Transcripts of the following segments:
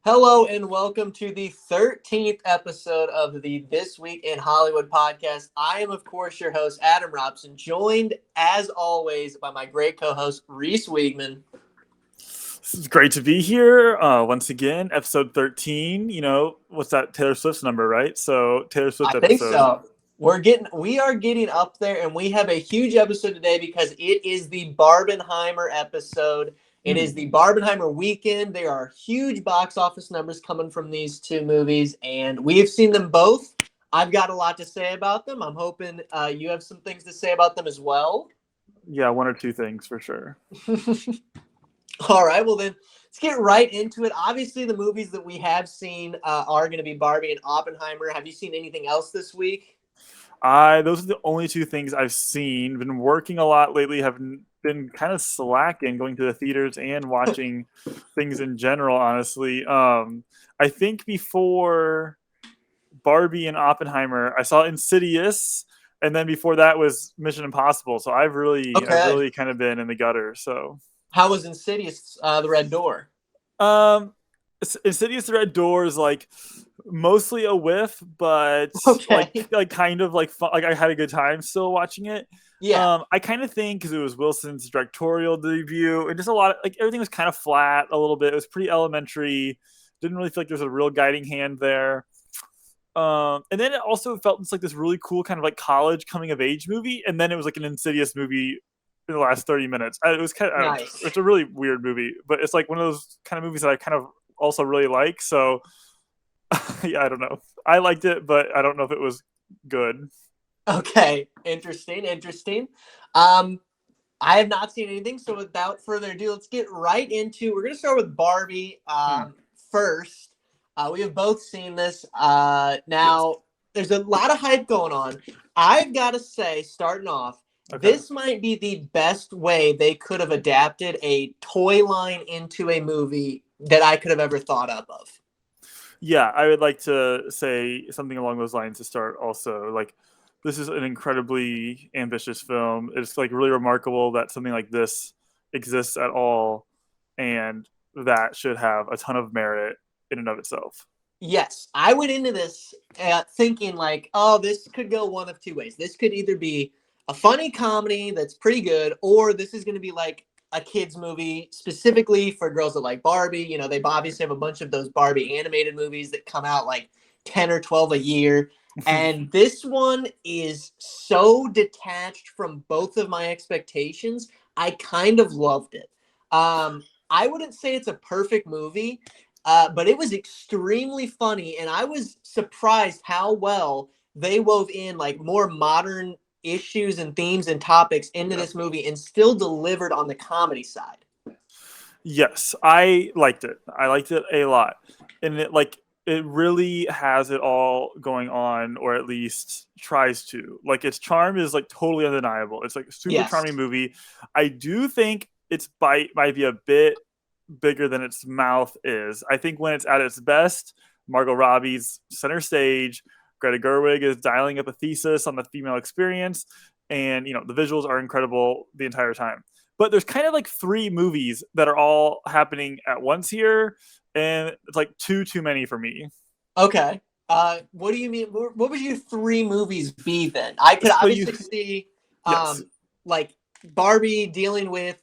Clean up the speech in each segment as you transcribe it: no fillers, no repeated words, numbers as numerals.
Hello and welcome to the 13th episode of the This Week in Hollywood podcast. I am, of course, your host, Adam Robson, joined, as always, by my great co-host, Reese Wiegman. It's great to be here once again. Episode 13. What's that Taylor Swift's number, right? So Taylor Swift I think episode. so. We are getting up there, and we have a huge episode today because it is the Barbenheimer episode. It is the Barbenheimer weekend. There are huge box office numbers coming from these two movies, and we have seen them both. I've got a lot to say about them. I'm hoping you have some things to say about them as well. Yeah, one or two things for sure. All right, well then, let's get right into it. Obviously, the movies that we have seen are going to be Barbie and Oppenheimer. Have you seen anything else this week? Those are the only two things I've seen. Been working a lot lately. Have been kind of slacking, going to the theaters and watching things in general. Honestly, I think before Barbie and Oppenheimer, I saw Insidious, and then before that was Mission Impossible. So I've really kind of been in the gutter. So how was Insidious: The Red Door? Insidious: The Red Door is like mostly a whiff, but like kind of like fun. Like I had a good time still watching it. Yeah. I kind of think because it was Wilson's directorial debut, and just a lot of like everything was kind of flat a little bit. It was pretty elementary. Didn't really feel like there was a real guiding hand there. And then it also felt just like this really cool kind of like college coming of age movie, and then it was like an Insidious movie in the last 30 minutes. It was kind of nice. It's a really weird movie, but it's like one of those kind of movies that I kind of also really like. So yeah, I don't know. I liked it, but I don't know if it was good. Okay, interesting. I have not seen anything, so without further ado, let's get right into. We're going to start with Barbie first. We have both seen this. Now, yes. There's a lot of hype going on. I've got to say, starting off, this might be the best way they could have adapted a toy line into a movie that I could have ever thought up of. Yeah, I would like to say something along those lines to start also. Like, this is an incredibly ambitious film. It's like really remarkable that something like this exists at all, and that should have a ton of merit in and of itself. Yes, I went into this thinking like, oh, this could go one of two ways. This could either be a funny comedy that's pretty good, or this is going to be like a kids movie specifically for girls that like Barbie. You know, they obviously have a bunch of those Barbie animated movies that come out like 10 or 12 a year. And this one is so detached from both of my expectations. I kind of loved it. I wouldn't say it's a perfect movie, but it was extremely funny. And I was surprised how well they wove in like more modern issues and themes and topics into this movie and still delivered on the comedy side. Yes, I liked it. I liked it a lot. And it really has it all going on, or at least tries to. Like, its charm is like totally undeniable. It's like a super charming movie. I do think its bite might be a bit bigger than its mouth is. I think when it's at its best, Margot Robbie's center stage, Greta Gerwig is dialing up a thesis on the female experience, and the visuals are incredible the entire time. But there's kind of like three movies that are all happening at once here, and it's like too many for me. Okay. What do you mean? What would your three movies be then? I could obviously see like Barbie dealing with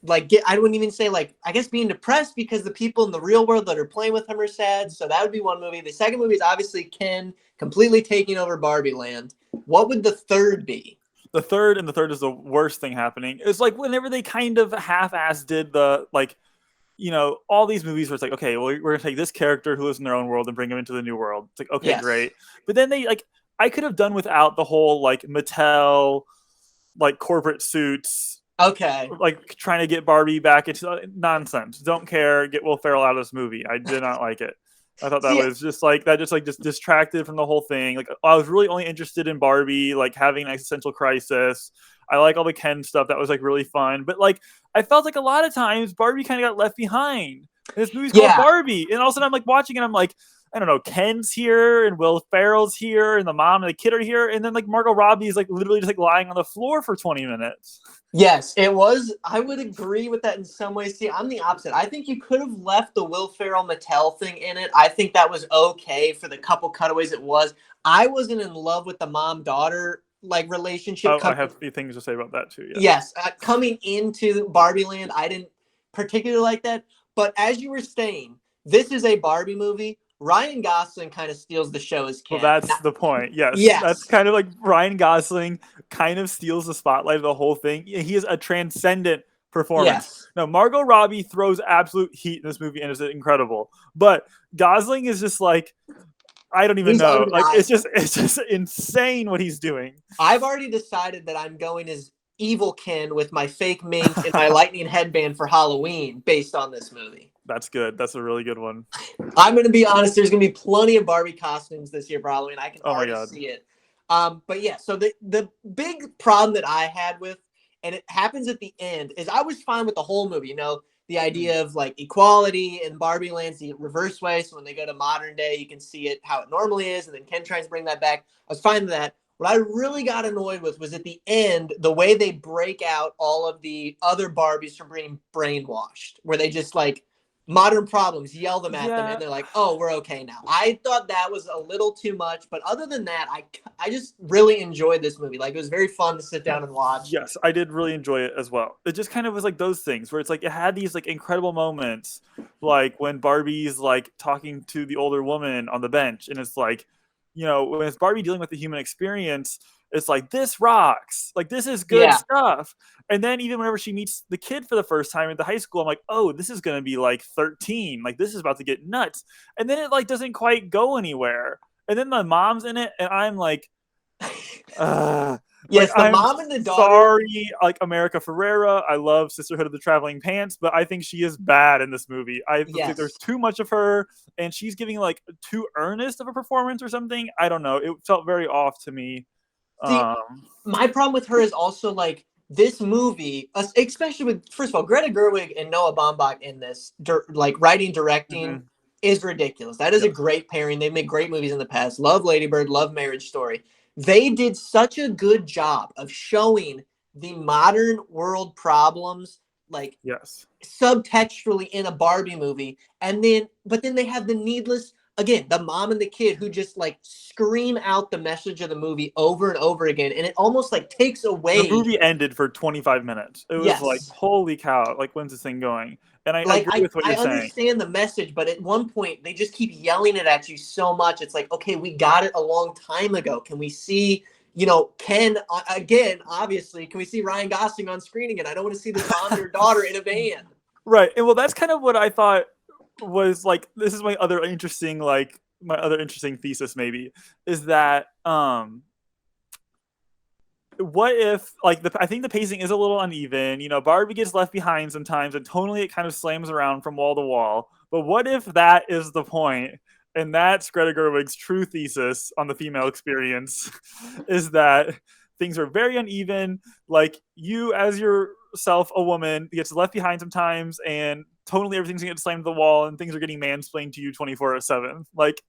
I wouldn't even say like, I guess being depressed because the people in the real world that are playing with him are sad. So that would be one movie. The second movie is obviously Ken completely taking over Barbie land. What would the third be? The third is the worst thing happening. It's like whenever they kind of half-ass did the like, all these movies where it's like, okay, well, we're gonna take this character who lives in their own world and bring him into the new world. It's like, okay, great. But then they like, I could have done without the whole like Mattel, like corporate suits. Okay. Like trying to get Barbie back into nonsense. Don't care. Get Will Ferrell out of this movie. I did not like it. I thought that was just distracted from the whole thing. Like, I was really only interested in Barbie, like having an existential crisis. I like all the Ken stuff. That was like really fun. But like, I felt like a lot of times Barbie kind of got left behind. And this movie's called Barbie. And all of a sudden I'm like watching it. I'm like, I don't know, Ken's here and Will Ferrell's here and the mom and the kid are here, and then like Margot Robbie is like literally just like lying on the floor for 20 minutes. Yes, it was. I would agree with that in some ways. See, I'm the opposite. I think you could have left the Will Ferrell Mattel thing in it. I think that was okay for the couple cutaways it was. I wasn't in love with the mom daughter like relationship. Oh, I have a few things to say about that too. Yes, coming into Barbie Land, I didn't particularly like that. But as you were saying, this is a Barbie movie. Ryan Gosling kind of steals the show as Well, Ken. that's the point. Yes, that's Yes. kind of like Ryan Gosling kind of steals the spotlight of the whole thing. He is a transcendent performance. Yes. Now, Margot Robbie throws absolute heat in this movie and is incredible, but Gosling is just like, I don't even know. Like it's just insane what he's doing. I've already decided that I'm going as evil Ken with my fake mink and my lightning headband for Halloween based on this movie. That's good. That's a really good one. I'm going to be honest. There's going to be plenty of Barbie costumes this year for Halloween. I can already see it. But yeah, so the big problem that I had with, and it happens at the end, is I was fine with the whole movie. You know, the idea of like equality in Barbie Land's the reverse way. So when they go to modern day, you can see it how it normally is. And then Ken tries to bring that back. I was fine with that. What I really got annoyed with was at the end, the way they break out all of the other Barbies from being brainwashed, where they just like modern problems, yell them at them, and they're like, oh, we're okay now. I thought that was a little too much. But other than that, I just really enjoyed this movie. Like, it was very fun to sit down and watch. Yes, I did really enjoy it as well. It just kind of was like those things where it's like it had these like incredible moments, like when Barbie's like talking to the older woman on the bench, and it's like, you know, when it's Barbie dealing with the human experience, it's like, this rocks, like this is good stuff. And then even whenever she meets the kid for the first time at the high school, I'm like, oh, this is gonna be like 13, like this is about to get nuts. And then it like doesn't quite go anywhere. And then the mom's in it, and I'm like, yes, like, the mom and the daughter. Sorry, like America Ferrera. I love Sisterhood of the Traveling Pants, but I think she is bad in this movie. I think there's too much of her, and she's giving like too earnest of a performance or something. I don't know. It felt very off to me. See, my problem with her is also like this movie, especially with, first of all, Greta Gerwig and Noah Baumbach in this, like writing, directing, is ridiculous. That is a great pairing. They've made great movies in the past. Love Lady Bird, love Marriage Story. They did such a good job of showing the modern world problems, like subtextually in a Barbie movie. And then, but then they have the needless, again, the mom and the kid who just like scream out the message of the movie over and over again. And it almost like takes away. The movie ended for 25 minutes. It was like, holy cow, like when's this thing going? And I agree with what you're saying. I understand the message, but at one point they just keep yelling it at you so much. It's like, okay, we got it a long time ago. Can we see, you know, Ken again, obviously, can we see Ryan Gosling on screen again? I don't want to see this mom and her daughter in a van. Right. And well, that's kind of what I thought was like, this is my other interesting thesis maybe, is that what if like I think the pacing is a little uneven. You know, Barbie gets left behind sometimes, and tonally it kind of slams around from wall to wall. But what if that is the point, and that's Greta Gerwig's true thesis on the female experience, is that things are very uneven. Like you, as yourself, a woman, gets left behind sometimes, and tonally everything's getting slammed to the wall, and things are getting mansplained to you 24/7. Like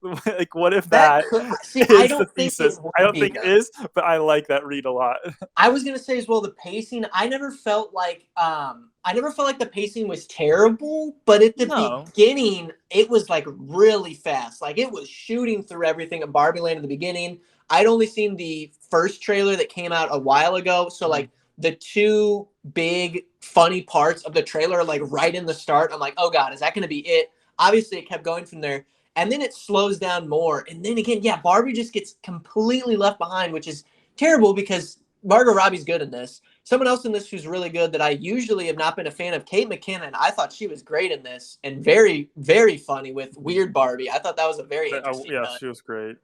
what if that is the thesis? I don't think it is, but I like that read a lot. I was gonna say as well, the pacing. I never felt like the pacing was terrible, but at the beginning, it was like really fast. Like it was shooting through everything at Barbie Land at the beginning. I'd only seen the first trailer that came out a while ago, so like the two big funny parts of the trailer, like right in the start, I'm like, oh God, is that going to be it? Obviously, it kept going from there. And then it slows down more. And then again, Barbie just gets completely left behind, which is terrible because Margot Robbie's good in this. Someone else in this who's really good that I usually have not been a fan of, Kate McKinnon. I thought she was great in this and very, very funny with Weird Barbie. I thought that was a very interesting cut. She was great.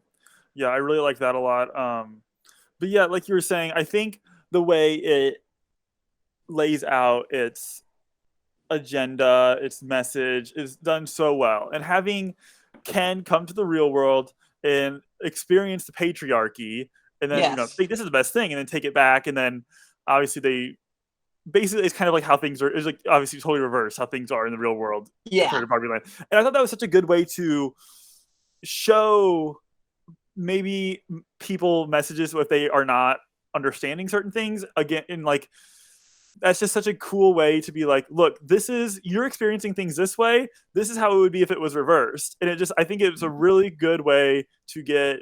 Yeah, I really like that a lot. But yeah, like you were saying, I think the way it lays out its agenda, its message is done so well. And having Ken come to the real world and experience the patriarchy, and then you know, think this is the best thing, and then take it back, and then obviously it's kind of like how things are. It's like obviously totally reverse how things are in the real world. Yeah. Compared to Barbie Land. And I thought that was such a good way to, show maybe people messages if they are not understanding certain things again, in like that's just such a cool way to be like, look, this is you're experiencing things this way, this is how it would be if it was reversed. And it just, I think it's a really good way to get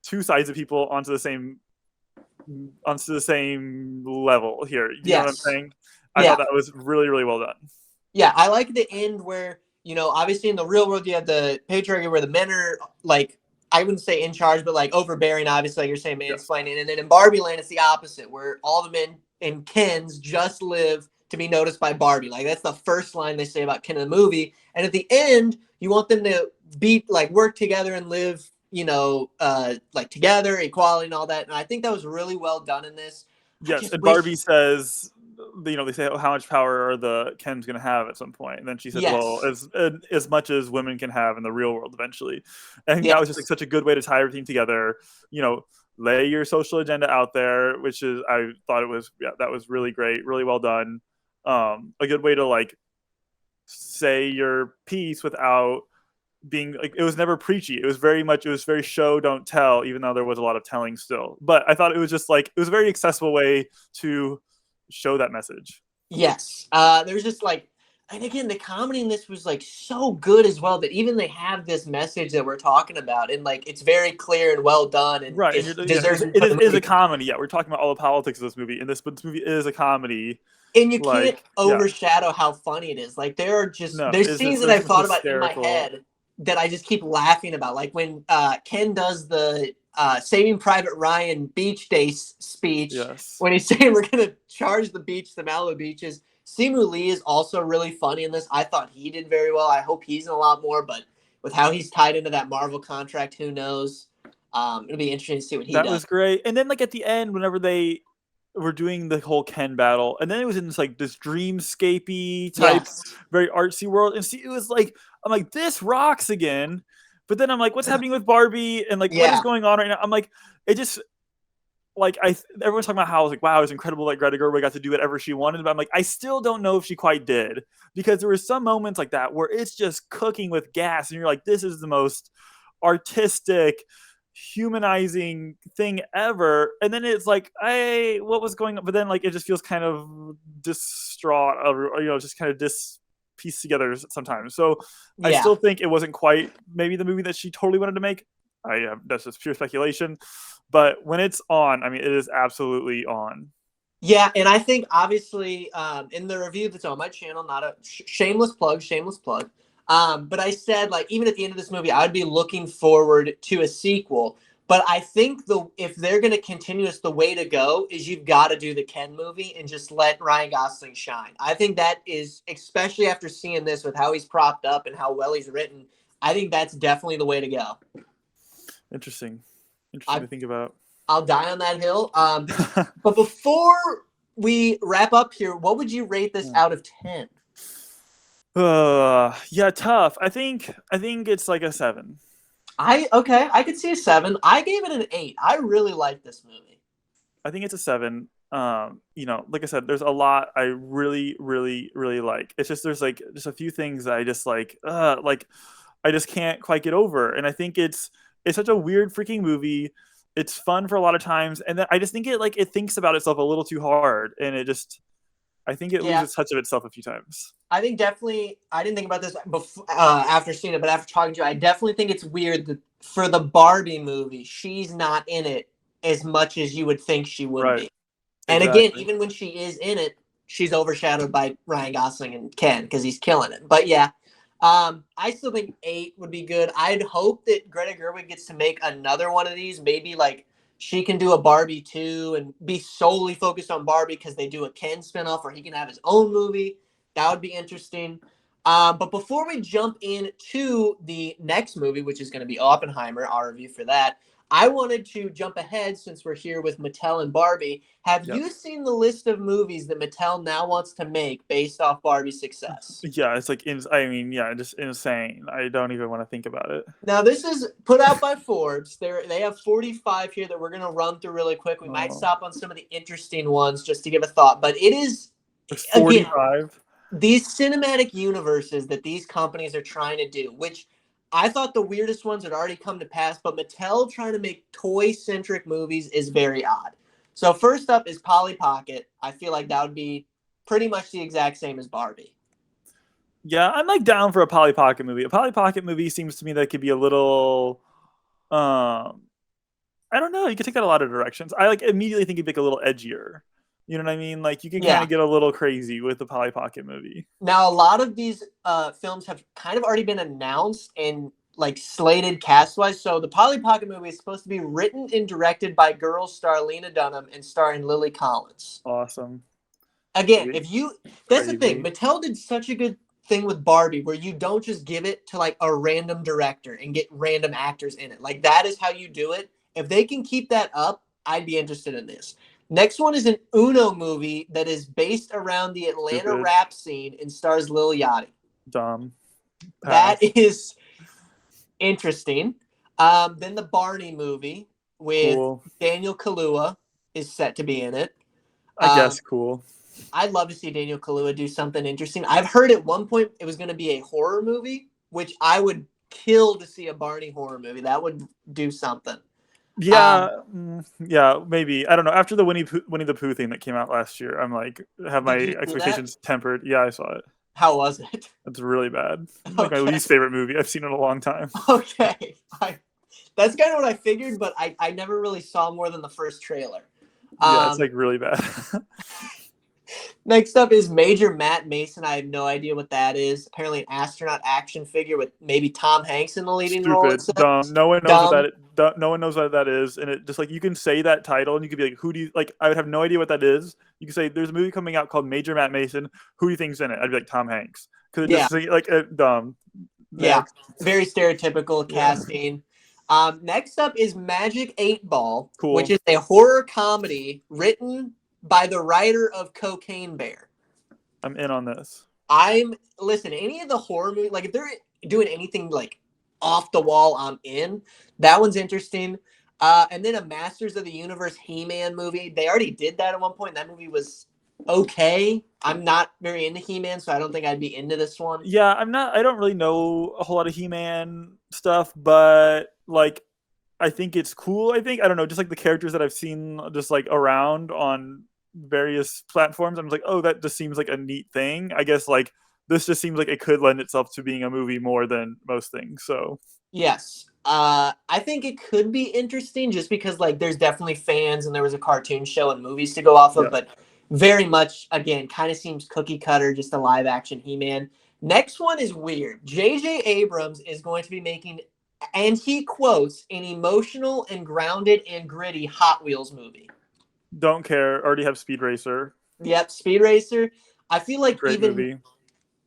two sides of people onto the same level here. You know what I'm Yes. saying? I Yeah. thought that was really, really well done. Yeah, I like the end where, obviously in the real world you have the patriarchy where the men are like, I wouldn't say in charge, but like overbearing, obviously, like you're saying, Yes. mansplaining. And then in Barbie Land, it's the opposite, where all the men in Kens just live to be noticed by Barbie. Like that's the first line they say about Ken in the movie. And at the end, you want them to work together and live, like together, equality and all that. And I think that was really well done in this. I Yes, just and wish. Barbie says, they say, oh, how much power are the Ken's going to have at some point? And then she said, well, Yes. as much as women can have in the real world eventually. I think that was just like Yes. such a good way to tie everything together. Lay your social agenda out there, which is, I thought it was, that was really great, really well done. A good way to like say your piece without being like, it was never preachy. It was very show don't tell, even though there was a lot of telling still. But I thought it was just like, it was a very accessible way to show that message. Yes. There's just like, and again, the comedy in this was like so good as well that even they have this message that we're talking about, and like it's very clear and well done, and Right, it and deserves to be it put in the is a movie. comedy. Yeah, we're talking about all the politics of this movie, and but this movie is a comedy. And you can't Like, yeah, overshadow how funny it is. Like no, there's it's scenes just that I've there's thought about in my hysterical. head that I just keep laughing about. Like when Ken does the Saving Private Ryan beach day speech, Yes, when he's saying we're gonna charge the Malibu beaches. Simu Lee is also really funny in this. I thought he did very well. I hope he's in a lot more, but with how he's tied into that Marvel contract, who knows? It'll be interesting to see what he that does. was great. And then like at the end, whenever they were doing the whole Ken battle, and then it was in this dreamscapey type, Yes. very artsy world, and see, it was like, I'm like, this rocks again. But then I'm like, what's happening with Barbie, and like what is Yeah. going on right now? I'm like, it just like everyone's talking about how it was like, wow, it was incredible that Greta Gerwig got to do whatever she wanted, but I'm like, I still don't know if she quite did, because there were some moments like that where it's just cooking with gas, and you're like, this is the most artistic, humanizing thing ever, and then it's like, hey, what was going on? But then like it just feels kind of distraught, or just kind of pieced together sometimes. So I Yeah. still think it wasn't quite maybe the movie that she totally wanted to make. That's just pure speculation. But when it's on, I mean, it is absolutely on. Yeah, and I think obviously in the review that's on my channel, not a shameless plug, but I said like even at the end of this movie, I'd be looking forward to a sequel. But I think if they're going to continue this, the way to go is you've got to do the Ken movie and just let Ryan Gosling shine. I think that is, especially after seeing this with how he's propped up and how well he's written, I think that's definitely the way to go. Interesting I to think about. I'll die on that hill. But before we wrap up here, what would you rate this out of 10? Yeah, tough. I think it's like a 7. I could see a 7. I gave it an 8. I really like this movie. I think it's a 7. Like I said, there's a lot I really, really, really like. It's just there's like just a few things that I just like I just can't quite get over. And I think it's such a weird freaking movie. It's fun for a lot of times, and then I just think it thinks about itself a little too hard, and I think it Yeah, loses touch of itself a few times. I think definitely. I didn't think about this before after seeing it, but after talking to you, I definitely think it's weird that for the Barbie movie, she's not in it as much as you would think she would Right. be. And again, Exactly. even when she is in it, she's overshadowed by Ryan Gosling and Ken because he's killing it. But yeah, I still think 8 would be good. I'd hope that Greta Gerwig gets to make another one of these. Maybe like she can do a Barbie 2 and be solely focused on Barbie because they do a Ken spinoff where he can have his own movie. That would be interesting. But before we jump into the next movie, which is going to be Oppenheimer, our review for that, I wanted to jump ahead since we're here with Mattel and Barbie. Have Yep. you seen the list of movies that Mattel now wants to make based off Barbie's success? Yeah, it's like I mean, yeah, just insane. I don't even want to think about it. Now, this is put out by Forbes. They have 45 here that we're going to run through really quick. We might Oh, stop on some of the interesting ones just to give a thought. But it is, it's again, 45. these cinematic universes that these companies are trying to do, which I thought the weirdest ones had already come to pass, but Mattel trying to make toy-centric movies is very odd. So first up is Polly Pocket. I feel like that would be pretty much the exact same as Barbie. Yeah, I'm like down for a Polly Pocket movie. A Polly Pocket movie seems to me that could be a little, um, I don't know. You could take that a lot of directions. I like immediately think it'd be like a little edgier. You know what I mean? Like you can kind Yeah. of get a little crazy with the Polly Pocket movie. Now, a lot of these films have kind of already been announced and like slated cast-wise. So the Polly Pocket movie is supposed to be written and directed by girl star Lena Dunham and starring Lily Collins. Awesome. Again, Sweet. if you that's the thing. Crazy. Mattel did such a good thing with Barbie where you don't just give it to like a random director and get random actors in it. Like that is how you do it. If they can keep that up, I'd be interested in this. Next one is an Uno movie that is based around the Atlanta Stupid. rap scene and stars Lil Yachty. Dumb. That Pass. is interesting. Then the Barney movie with Cool. Daniel Kaluuya is set to be in it. I guess cool. I'd love to see Daniel Kaluuya do something interesting. I've heard at one point it was going to be a horror movie, which I would kill to see a Barney horror movie. That would do something. Yeah, yeah, maybe. I don't know. After the Winnie the Pooh thing that came out last year, I'm like have my Did you see that? expectations tempered. Yeah, I saw it. How was it? It's really bad. It's like my Okay. least favorite movie I've seen in a long time. Okay. That's kind of what I figured, but I never really saw more than the first trailer. Yeah, it's like really bad. Next up is Major Matt Mason. I have no idea what that is. Apparently an astronaut action figure with maybe Tom Hanks in the leading role. Stupid, dumb. No one knows what that. No one knows what that is, and it just like you can say that title and you could be like, who do you like? I would have no idea what that is. You can say there's a movie coming out called Major Matt Mason. Who do you think's in it? I'd be like Tom Hanks because it just like dumb. Yeah, very stereotypical casting. Next up is Magic 8 Ball, which is a horror comedy written by the writer of Cocaine Bear. I'm in on this. Listen, any of the horror movies, like if they're doing anything like off the wall, I'm in. That one's interesting. And then a Masters of the Universe He-Man movie. They already did that at one point. That movie was okay. I'm not very into He-Man, so I don't think I'd be into this one. Yeah, I'm not. I don't really know a whole lot of He-Man stuff, but like, I think it's cool. I don't know, just like the characters that I've seen just like around on various platforms. I'm like, oh, that just seems like a neat thing. I guess like this just seems like it could lend itself to being a movie more than most things. So yes, I think it could be interesting just because like there's definitely fans and there was a cartoon show and movies to go off of, but very much again kind of seems cookie cutter, just a live action He-Man. Next one is weird. J.J. Abrams is going to be making, and he quotes, an emotional and grounded and gritty Hot Wheels movie. Don't care. Already have Speed Racer. Yep, Speed Racer. I feel like great even movie.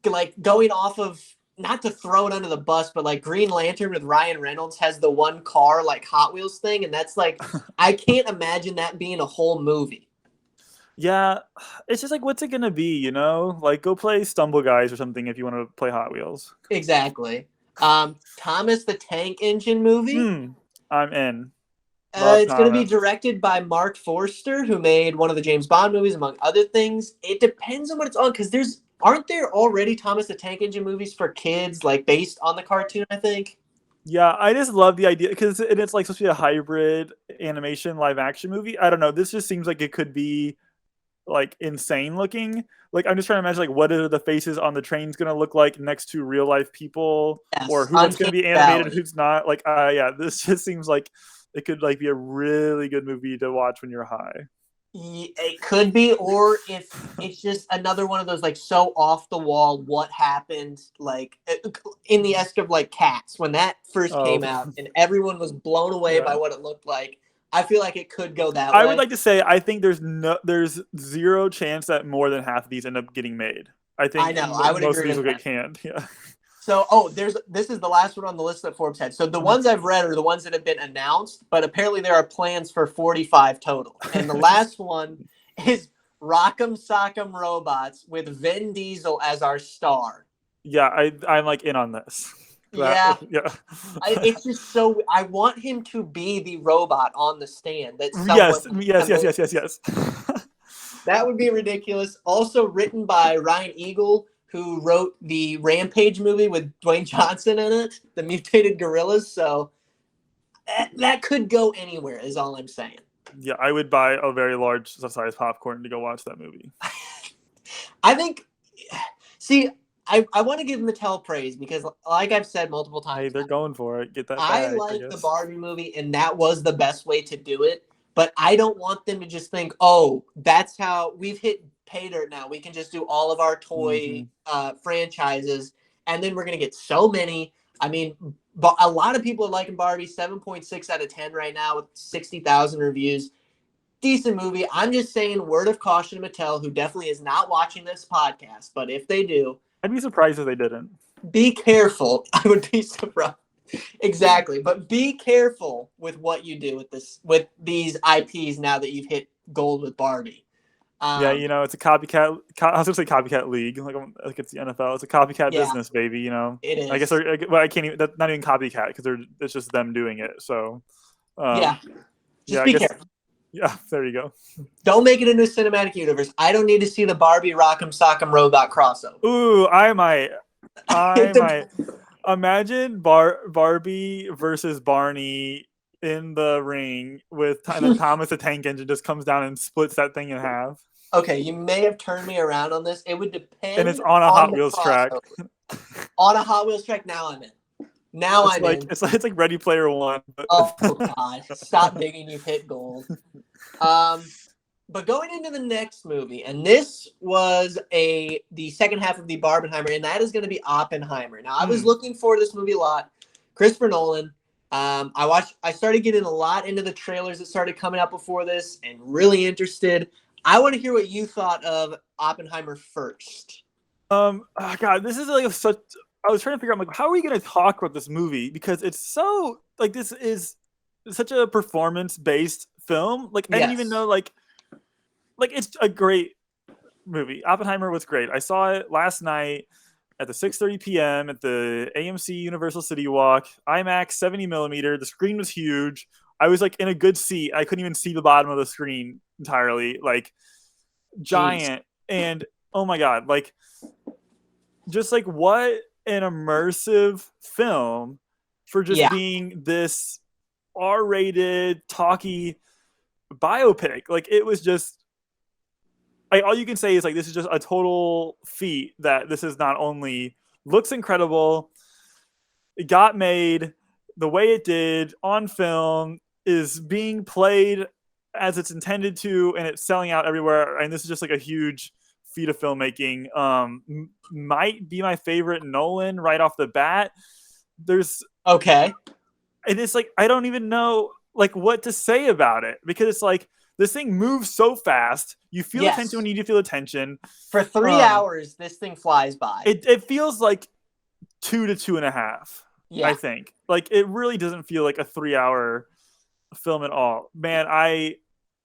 Like going off of, not to throw it under the bus, but like Green Lantern with Ryan Reynolds has the one car like Hot Wheels thing, and that's like I can't imagine that being a whole movie. Yeah, it's just like, what's it gonna be? You know, like go play Stumble Guys or something if you want to play Hot Wheels. Exactly. Thomas the Tank Engine movie. I'm in. It's going to be directed by Mark Forster, who made one of the James Bond movies, among other things. It depends on what it's on, because aren't there already Thomas the Tank Engine movies for kids, like based on the cartoon, I think? Yeah, I just love the idea because it's like supposed to be a hybrid animation live action movie. I don't know. This just seems like it could be like insane looking. Like I'm just trying to imagine like what are the faces on the trains going to look like next to real life people, or who's going to be animated, who's not. Like yeah, this just seems like it could like be a really good movie to watch when you're high. It could be, or if it's just another one of those like so off the wall, what happened like in the esque of like Cats when that first came out and everyone was blown away by what it looked like. I feel like it could go that way. I would like to say I think there's zero chance that more than half of these end up getting made. I think I would most agree of these will with get canned. Yeah. So, this is the last one on the list that Forbes had. So the ones I've read are the ones that have been announced, but apparently there are plans for 45 total. And the last one is Rock'em Sock'em Robots with Vin Diesel as our star. Yeah, I'm like in on this. Yeah. It's just so I want him to be the robot on the stand. Yes. That would be ridiculous. Also written by Ryan Eagle, who wrote the Rampage movie with Dwayne Johnson in it, the mutated gorillas. So that could go anywhere, is all I'm saying. Yeah, I would buy a very large size popcorn to go watch that movie. I think, see, I want to give Mattel praise because, like I've said multiple times, Hey, they're going for it. Get that I bag, I like the guess. Barbie movie, and that was the best way to do it. But I don't want them to just think, oh, that's how we've hit pay dirt now. We can just do all of our toy franchises, and then we're going to get so many. I mean, but a lot of people are liking Barbie, 7.6 out of 10 right now with 60,000 reviews. Decent movie. I'm just saying, word of caution to Mattel, who definitely is not watching this podcast, but if they do, I'd be surprised if they didn't. be careful. I would be surprised. Exactly, but be careful with what you do with these IPs now that you've hit gold with Barbie. Yeah, it's a copycat. I was gonna say copycat league, like it's the NFL. It's a copycat Yeah, business, baby. it is. I guess well, I can't even. That's not even copycat because it's just them doing it. So, yeah, just I be guess. careful. Yeah, there you go. Don't make it into a cinematic universe. I don't need to see the Barbie Rock'em Sock'em Robot crossover. Ooh, I might. Imagine Barbie versus Barney in the ring and then Thomas the Tank Engine just comes down and splits that thing in half. Okay, you may have turned me around on this. It would depend. And it's on a Hot Wheels track. On a Hot Wheels track, now I'm in. I'm in. It's like Ready Player One. Oh God! Stop digging. You've hit gold. But going into the next movie, and this was the second half of the Barbenheimer, and that is going to be Oppenheimer. Now, I was looking for this movie a lot. Christopher Nolan. I started getting a lot into the trailers that started coming out before this, and really interested. I want to hear what you thought of Oppenheimer first. Oh God, this is like such. I was trying to figure out, how are we going to talk about this movie because it's so this is such a performance-based film. I didn't even know it's a great movie. Oppenheimer was great. I saw it last night at the 6:30 p.m. at the AMC Universal City Walk, IMAX 70 millimeter. The screen was huge. I was in a good seat. I couldn't even see the bottom of the screen entirely. Giant. Jeez. And oh my God, just what an immersive film for just being this R-rated, talky biopic. It was just all you can say is this is just a total feat that this is not only looks incredible, it got made the way it did on film, is being played as it's intended to, and it's selling out everywhere. And this is just a huge feat of filmmaking. Might be my favorite Nolan right off the bat. There's okay, and it's I don't even know what to say about it because it's this thing moves so fast. You feel attention when you need to feel attention. For 3 hours, this thing flies by. It feels like 2 to 2.5. Yeah. I think it really doesn't feel like a 3-hour film at all. Man, I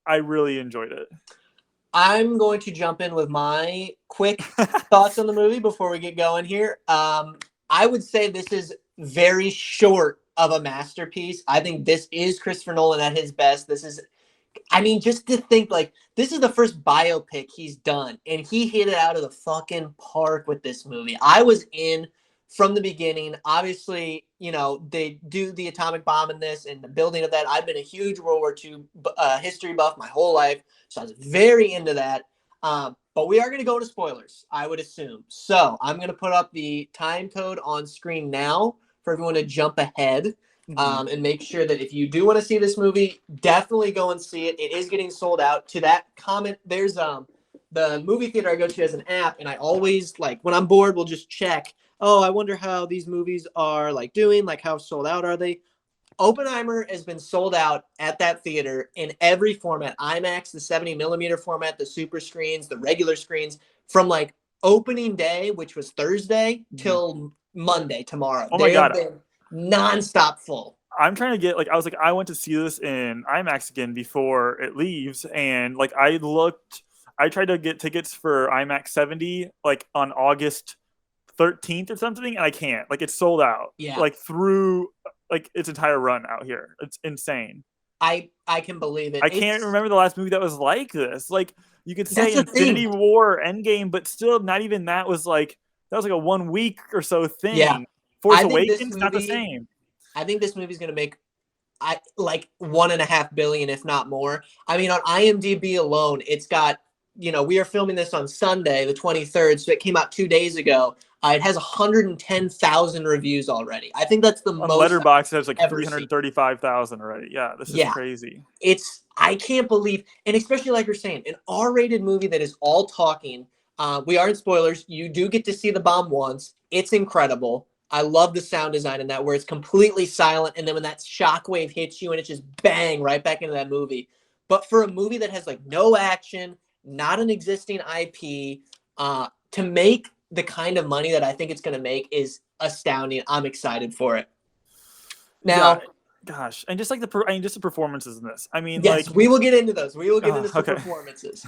really enjoyed it. I'm going to jump in with my quick thoughts on the movie before we get going here. I would say this is very short of a masterpiece. I think this is Christopher Nolan at his best. Just to think this is the first biopic he's done, and he hit it out of the fucking park with this movie. I was in from the beginning. Obviously, they do the atomic bomb in this and the building of that. I've been a huge World War II history buff my whole life, so I was very into that. But we are going to go into spoilers, I would assume. So I'm going to put up the time code on screen now for everyone to jump ahead. And make sure that if you do want to see this movie, definitely go and see it. It is getting sold out. To that comment, there's the movie theater I go to has an app, and I always when I'm bored, we'll just check. Oh, I wonder how these movies are doing. How sold out are they? Oppenheimer has been sold out at that theater in every format: IMAX, the 70 millimeter format, the super screens, the regular screens, from opening day, which was Thursday, till Monday, tomorrow. Oh my God. Have been non-stop full. I'm trying to get I went to see this in IMAX again before it leaves, and I tried to get tickets for IMAX 70 on August 13th or something, and I can't. It's sold out. Yeah. Through its entire run out here. It's insane. I can believe it. I can't remember the last movie that was like this. You could say Infinity War, Endgame, but still not even that was that was like a 1 week or so Yeah. thing. Force I think this Awakens, not the movie same. I think this movie's gonna make like 1.5 billion, if not more. I mean, on IMDb alone, it's got, we are filming this on Sunday, the 23rd, so it came out 2 days ago. It has 110,000 reviews already. I think that's the On most I've Letterboxd, there's like ever seen. 335,000 already. Yeah, this is Yeah, crazy. I can't believe, and especially like you're saying, an R-rated movie that is all talking. We are in spoilers. You do get to see the bomb once. It's incredible. I love the sound design in that, where it's completely silent, and then when that shockwave hits you, and it just bang right back into that movie. But for a movie that has like no action, not an existing IP, to make the kind of money that I think it's going to make is astounding. I'm excited for it. Yeah, Now, gosh, and just like just the performances in this. I mean, yes, like, we will get into those. We will get into some okay, performances.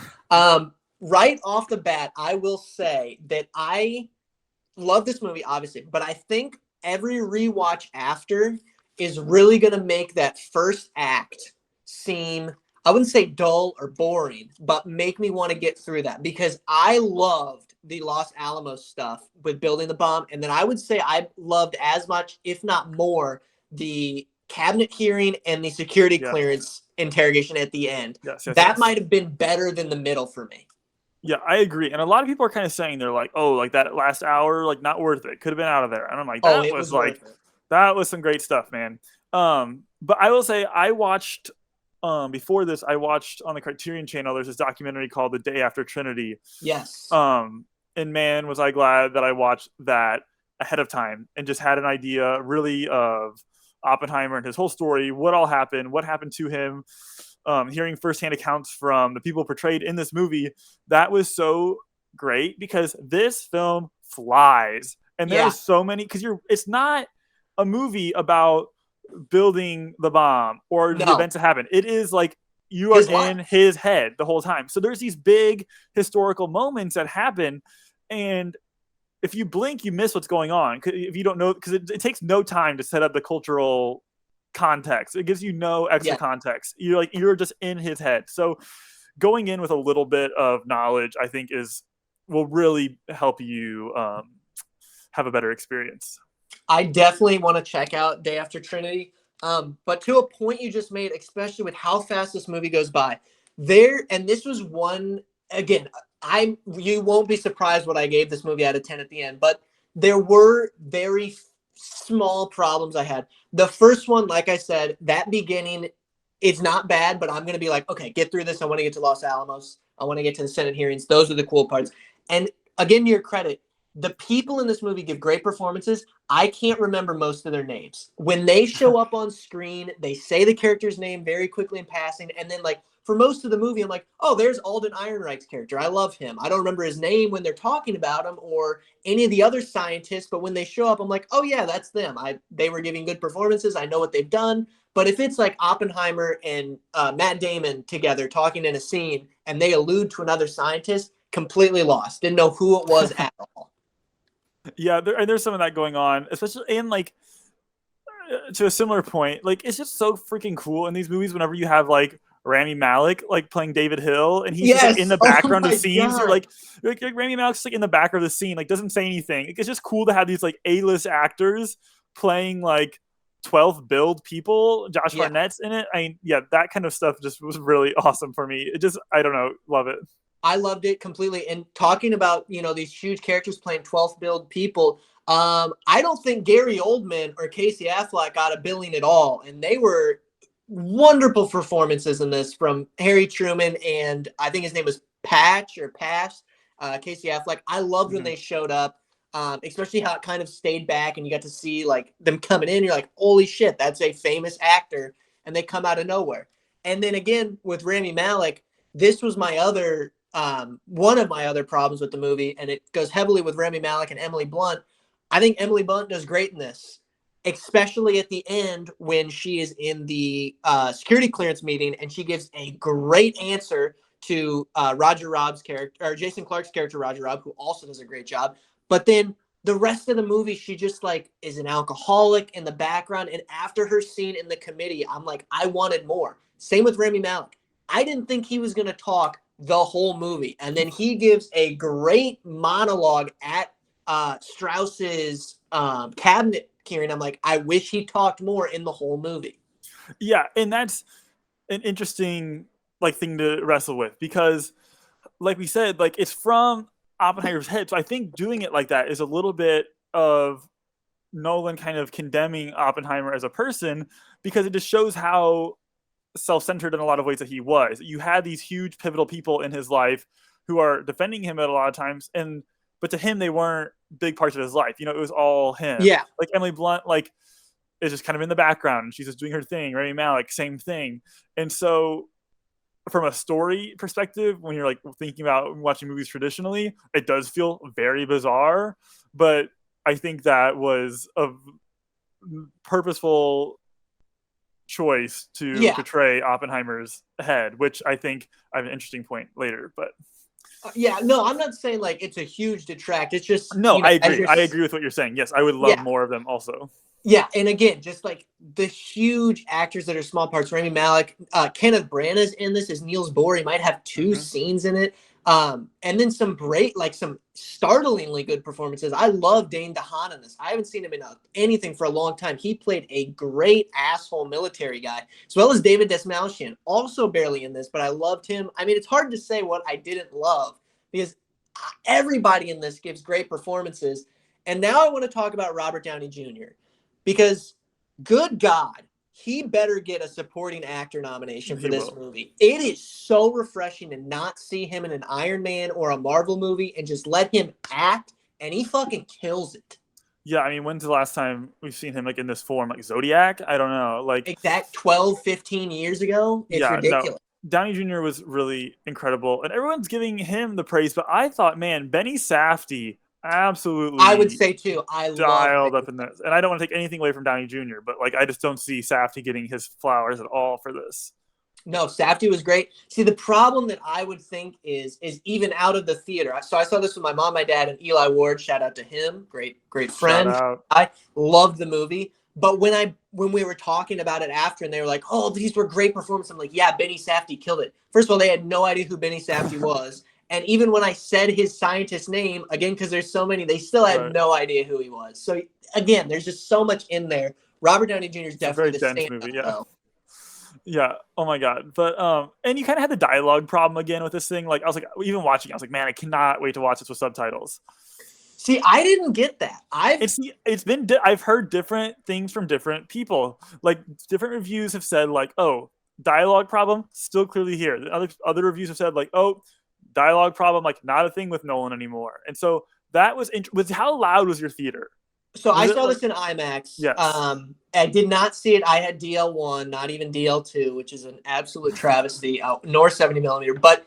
Right off the bat, I will say that I love this movie, obviously, but I think every rewatch after is really going to make that first act seem, I wouldn't say dull or boring, but make me want to get through that, because I loved the Los Alamos stuff with building the bomb. And then I would say I loved as much, if not more, the cabinet hearing and the security yeah, clearance interrogation at the end. yes, yes, That yes. might have been better than the middle for me. Yeah, I agree. And a lot of people are kind of saying they're like, oh, like that last hour, like not worth it. Could have been out of there. And I'm like, Oh, it was worth it. that was some great stuff, man. But I will say I watched before this, I watched on the Criterion channel, there's this documentary called The Day After Trinity. Yes. And man, was I glad that I watched that ahead of time and just had an idea really of Oppenheimer and his whole story, what all happened, what happened to him. Hearing firsthand accounts from the people portrayed in this movie, that was so great because this film flies, and there are so many. Because it's not a movie about building the bomb or the events that happen. It is like you are in his head the whole time. So there's these big historical moments that happen, and if you blink, you miss what's going on. If you don't know, because it takes no time to set up the cultural context. It gives you no extra context. You're just in his head. So going in with a little bit of knowledge, I think will really help you have a better experience. I definitely want to check out Day After Trinity. But to a point you just made, especially with how fast this movie goes by, and this was one, again, you won't be surprised what I gave this movie out of 10 at the end, but there were very small problems I had. The first one, like I said, that beginning is not bad, but I'm going to be like, okay, get through this. I want to get to Los Alamos. I want to get to the Senate hearings. Those are the cool parts. And again, to your credit, the people in this movie give great performances. I can't remember most of their names. When they show up on screen, they say the character's name very quickly in passing. And then, like, for most of the movie, I'm like, oh, there's Alden Ehrenreich's character. I love him. I don't remember his name when they're talking about him or any of the other scientists. But when they show up, I'm like, oh, yeah, that's them. They were giving good performances. I know what they've done. But if it's like Oppenheimer and Matt Damon together talking in a scene and they allude to another scientist, completely lost. Didn't know who it was at all. Yeah, there's some of that going on, especially in like to a similar point. Like it's just so freaking cool in these movies whenever you have like Rami Malek like playing David Hill, and he's just like in the background of the scenes. You're like Rami Malek's just like in the background of the scene, like doesn't say anything. It's just cool to have these like A-list actors playing like 12th build people. Josh Hartnett's in it. I mean, yeah, that kind of stuff just was really awesome for me. I don't know, love it. I loved it completely. And talking about, these huge characters playing 12th build people, I don't think Gary Oldman or Casey Affleck got a billing at all. And they were wonderful performances in this from Harry Truman, and I think his name was Patch or Pass, Casey Affleck. I loved when they showed up, especially how it kind of stayed back and you got to see like them coming in. You're like, holy shit, that's a famous actor. And they come out of nowhere. And then again, with Rami Malek, this was my other one of my other problems with the movie, and it goes heavily with Rami Malek and Emily Blunt. I think Emily Blunt does great in this, especially at the end when she is in the security clearance meeting and she gives a great answer to Roger Robb's character, or Jason Clarke's character, Roger Robb, who also does a great job. But then the rest of the movie, she just like is an alcoholic in the background. And after her scene in the committee, I'm like, I wanted more. Same with Rami Malek. I didn't think he was going to talk the whole movie. And then he gives a great monologue at Strauss's cabinet keyring, I'm like, I wish he talked more in the whole movie. Yeah, and that's an interesting like thing to wrestle with because, like we said, like it's from Oppenheimer's head. So I think doing it like that is a little bit of Nolan kind of condemning Oppenheimer as a person because it just shows how self-centered in a lot of ways that he was. You had these huge pivotal people in his life who are defending him at a lot of times, and but to him they weren't big parts of his life. You know, it was all him. Yeah. Like Emily Blunt, like is just kind of in the background. She's just doing her thing. Rami Malek, same thing. And so from a story perspective, when you're like thinking about watching movies traditionally, it does feel very bizarre. But I think that was a purposeful choice to portray Oppenheimer's head, which I think I have an interesting point later. But yeah, no, I'm not saying like it's a huge detract. It's just no, I agree. I agree with what you're saying. Yes, I would love more of them also. Yeah, and again, just like the huge actors that are small parts. Rami Malek, Kenneth Branagh's in this as Niels Bohr. He might have 2 scenes in it. And then some some startlingly good performances. I love Dane DeHaan in this. I haven't seen him in anything for a long time. He played a great asshole military guy, as well as David Desmalchian, also barely in this, but I loved him. I mean, it's hard to say what I didn't love because everybody in this gives great performances. And now I want to talk about Robert Downey Jr. Because, good God, he better get a supporting actor nomination for this movie. It is so refreshing to not see him in an Iron Man or a Marvel movie and just let him act, and he fucking kills it. Yeah, I mean, when's the last time we've seen him like in this form? Like Zodiac? I don't know. Like exact 12, 15 years ago? It's ridiculous. No. Downey Jr. was really incredible, and everyone's giving him the praise, but I thought, man, Benny Safdie absolutely I would say too. I dialed up in this, and I don't want to take anything away from Downey Jr., but like I just don't see Safdie getting his flowers at all for this. No, Safdie was great. See, the problem that I would think is even out of the theater. So I saw this with my mom, my dad, and Eli Ward. Shout out to him, great friend. I loved the movie, but when we were talking about it after, and they were like, "Oh, these were great performances," I'm like, "Yeah, Benny Safdie killed it." First of all, they had no idea who Benny Safdie was. And even when I said his scientist name, again, because there's so many, they still had no idea who he was. So, again, there's just so much in there. Robert Downey Jr. is definitely the standout movie, Yeah. Oh, my God. But, and you kind of had the dialogue problem again with this thing. Like, I was like, even watching, I was like, man, I cannot wait to watch this with subtitles. See, I didn't get that. I've heard different things from different people. Like, different reviews have said, like, oh, dialogue problem, still clearly here. Other reviews have said, like, oh, dialogue problem, like not a thing with Nolan anymore. And so that was how loud was your theater? So I saw this in IMAX. Yes. I did not see it. I had DL1, not even DL2, which is an absolute travesty, nor 70 millimeter. But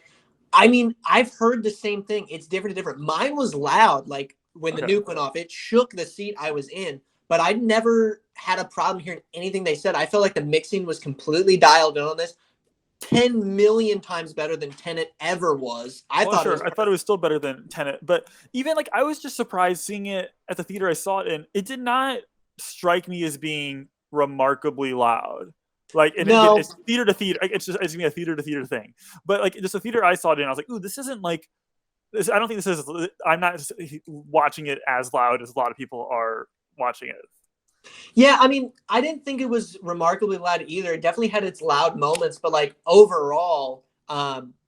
I mean, I've heard the same thing. It's different. Mine was loud. Like when the nuke went off, it shook the seat I was in. But I never had a problem hearing anything they said. I felt like the mixing was completely dialed in on this. 10 million times better than Tenet ever was. I thought it was still better than Tenet, but even like I was just surprised seeing it at the theater I saw it in. It did not strike me as being remarkably loud. Like it's theater to theater. It's gonna be a theater to theater thing. But like just the theater I saw it in, I was like, ooh, this isn't like this. I don't think this is. I'm not watching it as loud as a lot of people are watching it. Yeah, I mean, I didn't think it was remarkably loud either. It definitely had its loud moments, but like overall,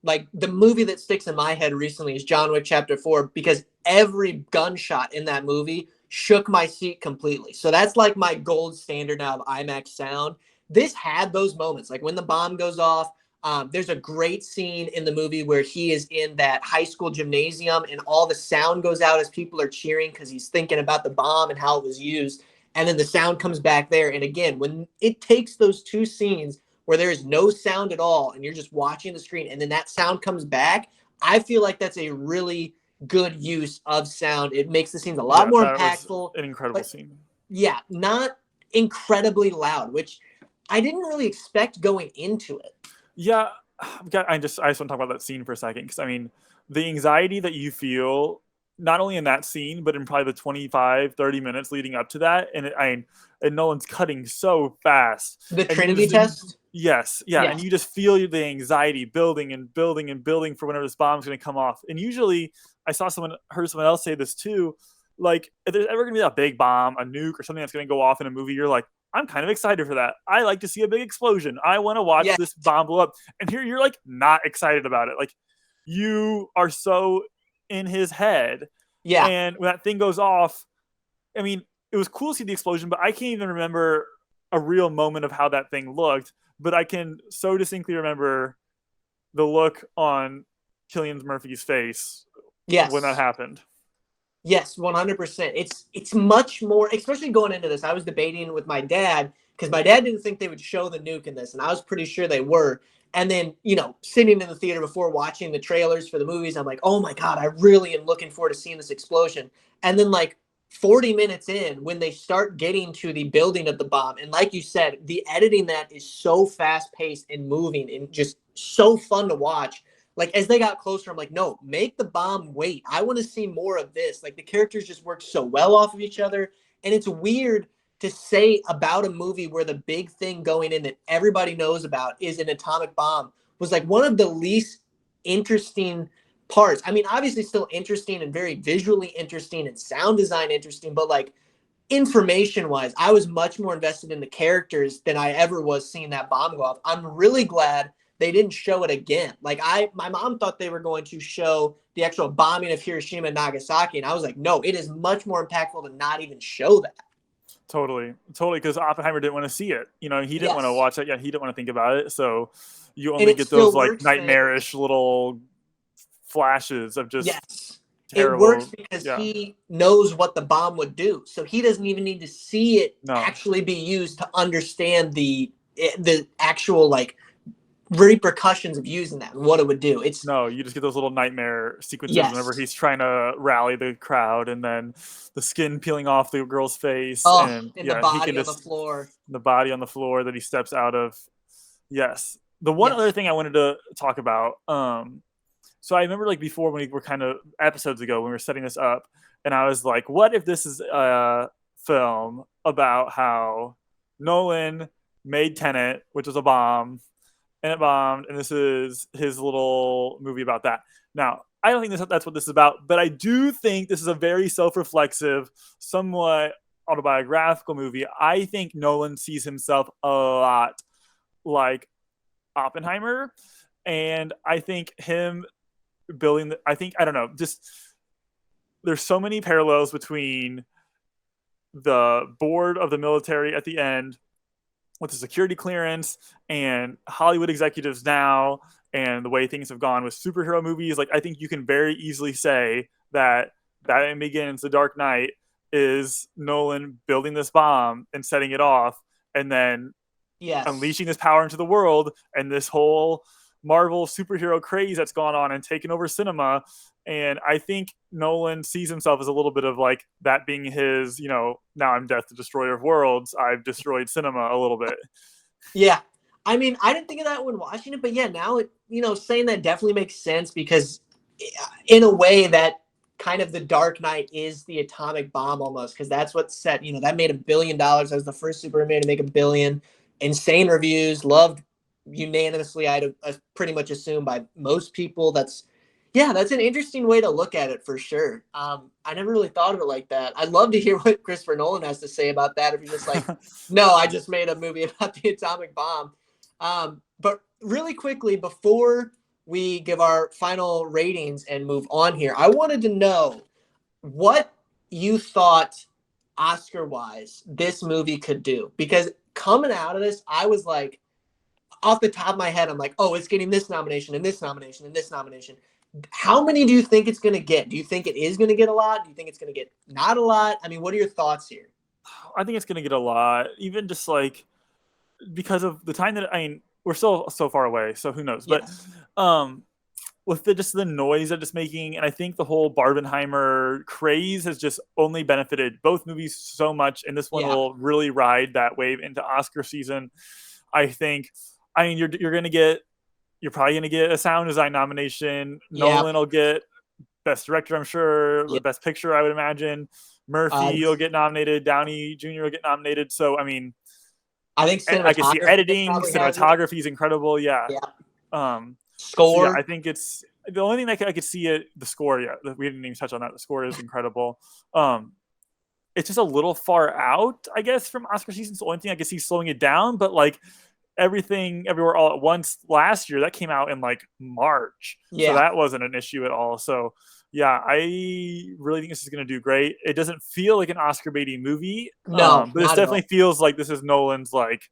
like the movie that sticks in my head recently is John Wick Chapter 4 because every gunshot in that movie shook my seat completely. So that's like my gold standard now of IMAX sound. This had those moments, like when the bomb goes off. There's a great scene in the movie where he is in that high school gymnasium and all the sound goes out as people are cheering because he's thinking about the bomb and how it was used. And then the sound comes back there. And again, when it takes those 2 scenes where there is no sound at all and you're just watching the screen and then that sound comes back, I feel like that's a really good use of sound. It makes the scenes a lot more impactful. An incredible scene. Yeah, not incredibly loud, which I didn't really expect going into it. Yeah, I just want to talk about that scene for a second because, I mean, the anxiety that you feel not only in that scene, but in probably the 25, 30 minutes leading up to that. And Nolan's cutting so fast. The Trinity test? Yes. Yeah. And you just feel the anxiety building and building and building for whenever this bomb's going to come off. And usually I heard someone else say this too. like if there's ever gonna be a big bomb, a nuke, or something that's gonna go off in a movie, you're like, I'm kind of excited for that. I like to see a big explosion. I want to watch Yeah. this bomb blow up. And here you're like not excited about it. Like you are so in his head. Yeah. And when that thing goes off, I mean, it was cool to see the explosion, but I can't even remember a real moment of how that thing looked. But I can so distinctly remember the look on Cillian Murphy's face when that Yes. happened. Yes, 100%. It's much more, especially going into this. I was debating with my dad because my dad didn't think they would show the nuke in this, and I was pretty sure they were. And then, sitting in the theater before watching the trailers for the movies, I'm like, oh my God, I really am looking forward to seeing this explosion. And then, like, 40 minutes in, when they start getting to the building of the bomb, and like you said, the editing that is so fast paced and moving and just so fun to watch. Like, as they got closer, I'm like, no, make the bomb wait. I want to see more of this. Like, the characters just work so well off of each other. And it's weird to say about a movie where the big thing going in that everybody knows about is an atomic bomb was like one of the least interesting parts. I mean, obviously still interesting and very visually interesting and sound design interesting, but like information wise, I was much more invested in the characters than I ever was seeing that bomb go off. I'm really glad they didn't show it again. Like my mom thought they were going to show the actual bombing of Hiroshima and Nagasaki, and I was like, no, it is much more impactful to not even show that. Totally. Because Oppenheimer didn't want to see it. He didn't want to Yes. watch it. Yeah, he didn't want to think about it. So you And only it get those still like works thanks. nightmarish little flashes of just Yes. It works terrible. because Yeah. he knows what the bomb would do. So he doesn't even need to see it No. actually be used to understand the actual like repercussions of using that and what it would do. It's No, you just get those little nightmare sequences whenever yes. he's trying to rally the crowd, and then the skin peeling off the girl's face, Oh, and and the yeah, he can body on the just floor. the body on the floor that he steps out of. Yes. The one other Yes. thing I wanted to talk about, so I remember like before when we were kind of episodes ago when we were setting this up, and I was like, what if this is a film about how Nolan made Tenet, which was a bomb, and it bombed, and this is his little movie about that. Now, I don't think that's what this is about, but I do think this is a very self-reflexive, somewhat autobiographical movie. I think Nolan sees himself a lot like Oppenheimer, and I think him building I don't know, just there's so many parallels between the board of the military at the end with the security clearance and Hollywood executives now and the way things have gone with superhero movies. Like, I think you can very easily say that Batman Begins, The Dark Knight, is Nolan building this bomb and setting it off, and then Yes. unleashing his power into the world, and this whole Marvel superhero craze that's gone on and taken over cinema. And I think Nolan sees himself as a little bit of like that being his, now I'm Death, the Destroyer of Worlds. I've destroyed cinema a little bit. Yeah. I mean, I didn't think of that when watching it, but yeah, now it, saying that definitely makes sense because in a way that kind of the Dark Knight is the atomic bomb almost because that's what set, that made $1 billion. That was the first Superman to make $1 billion. Insane reviews, loved unanimously. I'd pretty much assume by most people. That's an interesting way to look at it for sure. I never really thought of it like that. I'd love to hear what Christopher Nolan has to say about that. If you're just like, no, I just made a movie about the atomic bomb. But really quickly, before we give our final ratings and move on here, I wanted to know what you thought Oscar-wise this movie could do. Because coming out of this, I was like, off the top of my head, I'm like, oh, it's getting this nomination and this nomination and this nomination. How many do you think it's going to get? Do you think it is going to get a lot? Do you think it's going to get not a lot? I mean, what are your thoughts here? I think it's going to get a lot, even just like because of the time that we're still so far away, so who knows? Yes. But with just the noise that it's making, and I think the whole Barbenheimer craze has just only benefited both movies so much, and this one Yeah. will really ride that wave into Oscar season. I think. I mean, you're probably gonna get a sound design nomination. Yeah. Nolan will get best director, I'm sure. Yeah. Best picture, I would imagine. Murphy will get nominated. Downey Jr. will get nominated. So I mean, I think I can see cinematography editing. probably has it. Cinematography is incredible. Yeah. Yeah. So yeah, Score. I think it's The only thing that I could see the score. Yeah, we didn't even touch on that. The score is incredible. Um, it's just a little far out, I guess, from Oscar season. It's the only thing I could see slowing it down. But like everything, everywhere, all at once last year, that came out in like March, so Yeah. that wasn't an issue at all. So yeah, I really think this is going to do great. It doesn't feel like an Oscar baiting movie, No, but it not at definitely all. feels like this is Nolan's like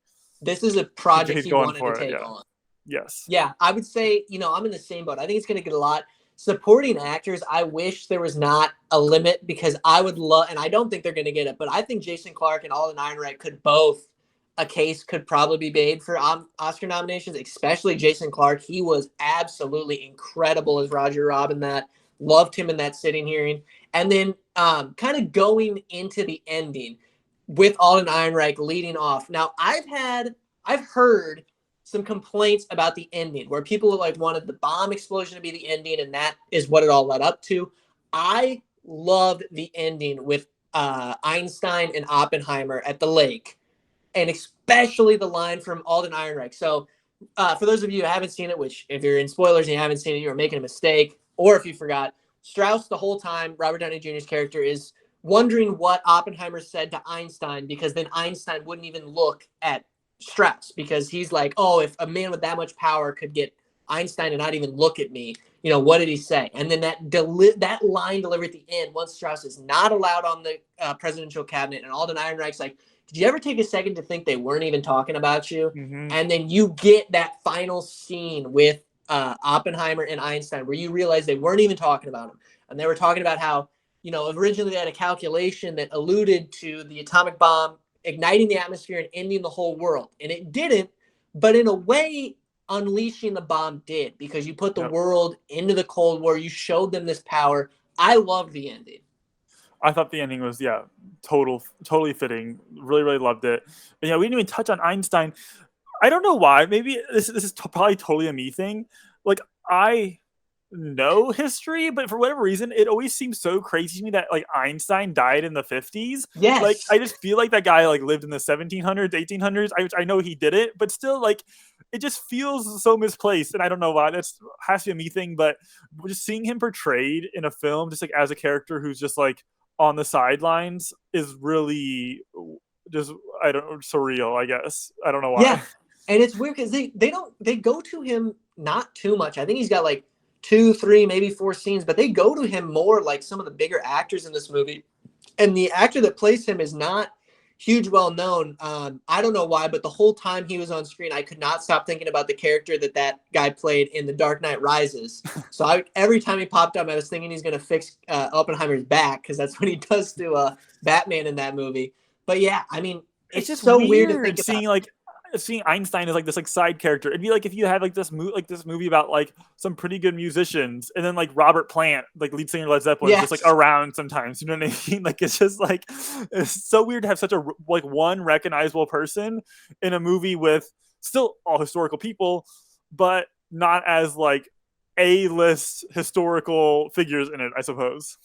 This is a project he's he going wanted to for it. take Yeah. on. Yes. Yeah, I would say, I'm in the same boat. I think it's going to get a lot. Supporting actors, I wish there was not a limit because I would love, and I don't think they're going to get it, but I think Jason Clarke and Alden Ehrenreich could both, a case could probably be made for Oscar nominations, especially Jason Clarke. He was absolutely incredible as Roger Robb in that. Loved him in that sitting hearing. And then kind of going into the ending with Alden Ehrenreich leading off. Now, I've heard some complaints about the ending where people like wanted the bomb explosion to be the ending, and that is what it all led up to. I loved the ending with Einstein and Oppenheimer at the lake, and especially the line from Alden Ehrenreich. So, for those of you who haven't seen it, which if you're in spoilers and you haven't seen it, you're making a mistake, or if you forgot, Strauss the whole time, Robert Downey Jr.'s character, is wondering what Oppenheimer said to Einstein because then Einstein wouldn't even look at Strauss because he's like, oh, if a man with that much power could get Einstein to not even look at me, what did he say? And then that line delivered at the end, once Strauss is not allowed on the presidential cabinet, and Alden Ehrenreich's like, did you ever take a second to think they weren't even talking about you? Mm-hmm. And then you get that final scene with Oppenheimer and Einstein where you realize they weren't even talking about him. And they were talking about how, originally they had a calculation that alluded to the atomic bomb igniting the atmosphere and ending the whole world. And it didn't, but in a way, unleashing the bomb did, because you put the Yep. world into the Cold War. You showed them this power. I loved the ending. I thought the ending was totally fitting. Really, really loved it. But yeah, we didn't even touch on Einstein. I don't know why. Maybe this is probably totally a me thing. Like I know history, but for whatever reason, it always seems so crazy to me that like Einstein died in the 50s. Like Yes. I just feel like that guy like lived in the 1700s, 1800s. I know he did it, but still like it just feels so misplaced, and I don't know why. That's has to be a me thing, but just seeing him portrayed in a film, just like as a character who's just like on the sidelines, is really just I don't surreal. I guess I don't know Yeah. why. And it's weird because they go to him not too much. I think he's got like 2, 3, maybe 4 scenes, but they go to him more like some of the bigger actors in this movie. And the actor that plays him is not huge, well known. I don't know why, but the whole time he was on screen, I could not stop thinking about the character that guy played in The Dark Knight Rises. So every time he popped up, I was thinking he's going to fix Oppenheimer's back, because that's what he does to Batman in that movie. But yeah, I mean, It's it's just so weird to think weird about. seeing Einstein as like this like side character. It'd be like if you had like this movie about like some pretty good musicians, and then like Robert Plant, like lead singer Led Zeppelin, is just like Yes. around sometimes. You know what I mean? Like it's just like it's so weird to have such a like one recognizable person in a movie with still all historical people, but not as like A-list historical figures in it, I suppose.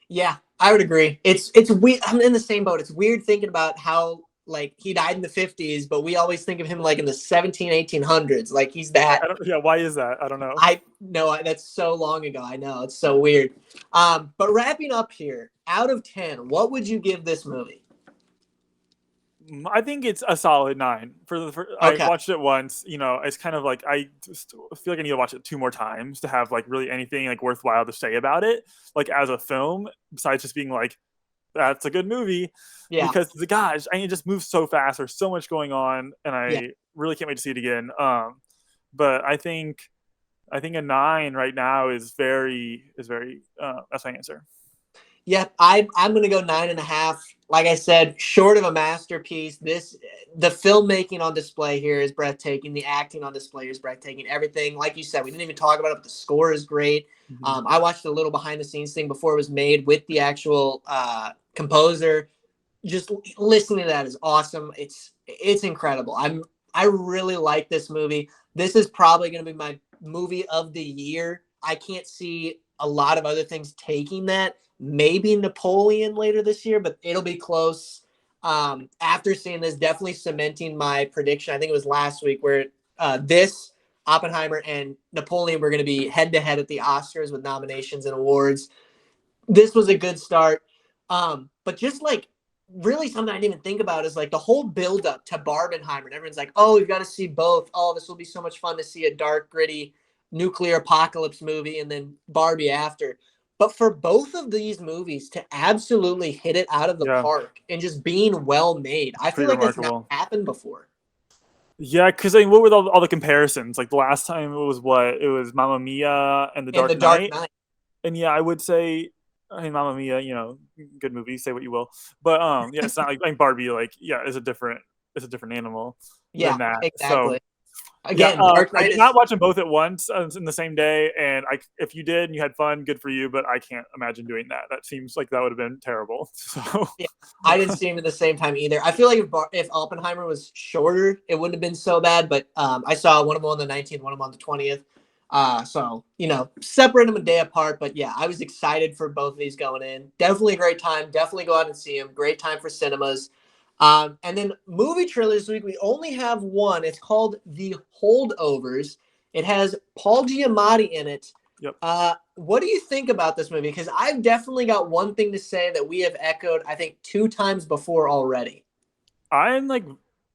Yeah, I would agree. It's weird. I'm in the same boat. It's weird thinking about how like he died in the 50s, but we always think of him like in the 1800s. Like he's that. I don't. Yeah, why is that? I don't know. I know that's so long ago. I know it's so weird. But wrapping up here, out of 10, what would you give this movie? I think it's a solid 9. I Okay. watched it once. It's kind of like I just feel like I need to watch it 2 more times to have like really anything like worthwhile to say about it, like as a film, besides just being like that's a good movie. Yeah. Because the gosh, it just moves so fast. There's so much going on, and Yeah. I really can't wait to see it again. But I think a 9 right now is very that's my answer. Yeah, I'm gonna go 9.5. Like I said, short of a masterpiece. The filmmaking on display here is breathtaking. The acting on display is breathtaking. Everything, like you said, we didn't even talk about it, but the score is great. Mm-hmm. I watched a little behind the scenes thing before it was made with the actual composer. Just listening to that is awesome. It's incredible. I really like this movie. This is probably going to be my movie of the year. I can't see a lot of other things taking that. Maybe Napoleon later this year, but it'll be close. After seeing this, definitely cementing my prediction. I think it was last week where this Oppenheimer and Napoleon were going to be head to head at the Oscars with nominations and awards. This was a good start. But just like really something I didn't even think about is like the whole build up to Barbenheimer. And everyone's like, oh, we've got to see both. Oh, this will be so much fun to see a dark, gritty nuclear apocalypse movie and then Barbie after. But for both of these movies to absolutely hit it out of the Yeah, park and just being well made, I feel pretty like that's not remarkable. happened before. Yeah, because I mean, what were all the comparisons? Like the last time it was what? It was Mamma Mia and The In The Dark Dark Knight. Knight. And yeah, I would say, I mean, Mamma Mia, good movie, say what you will. But yeah, it's not like Barbie, like, yeah, it's a different animal than Yeah, that. So exactly. yeah, Again, Dark I Knight did not is watch them both at once in the same day, and if you did and you had fun, good for you. But I can't imagine doing that. That seems like that would have been terrible. So yeah, I didn't see him at the same time either. I feel like if Oppenheimer was shorter, it wouldn't have been so bad. But I saw one of them on the 19th, one of them on the 20th. So separate them a day apart. But yeah, I was excited for both of these going in. Definitely a great time. Definitely go out and see them. Great time for cinemas. And then movie trailers this week, we only have one. It's called The Holdovers. It has Paul Giamatti in it. yep. What do you think about this movie? Because I've definitely got one thing to say that we have echoed, I think, 2 times before already. I'm like,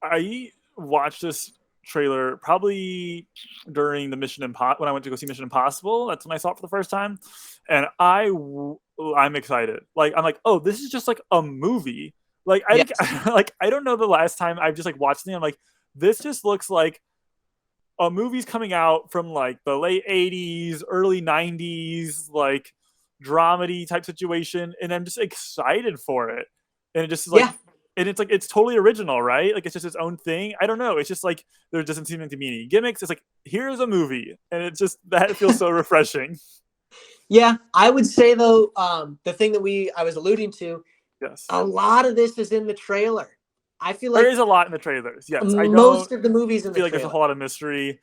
I watched this trailer probably during the when I went to go see Mission Impossible. That's when I saw it for the first time, and I'm excited. Like I'm like, oh, this is just like a movie. Like I think Yes. like I don't know the last time I've just like watched it. I'm like, this just looks like a movie's coming out from like the late '80s, early '90s, like dramedy type situation, and I'm just excited for it. And it just is Yeah. like, and it's like it's totally original, right? Like it's just its own thing. I don't know. It's just like there doesn't seem to be any gimmicks. It's like here's a movie, and it's just that feels so refreshing. Yeah. I would say though, the thing that I was alluding to, Yes, a lot of this is in the trailer. I feel there like is a lot in the trailers. Yes, I don't most of the movies in the feel like there's a trailer. whole lot of mystery.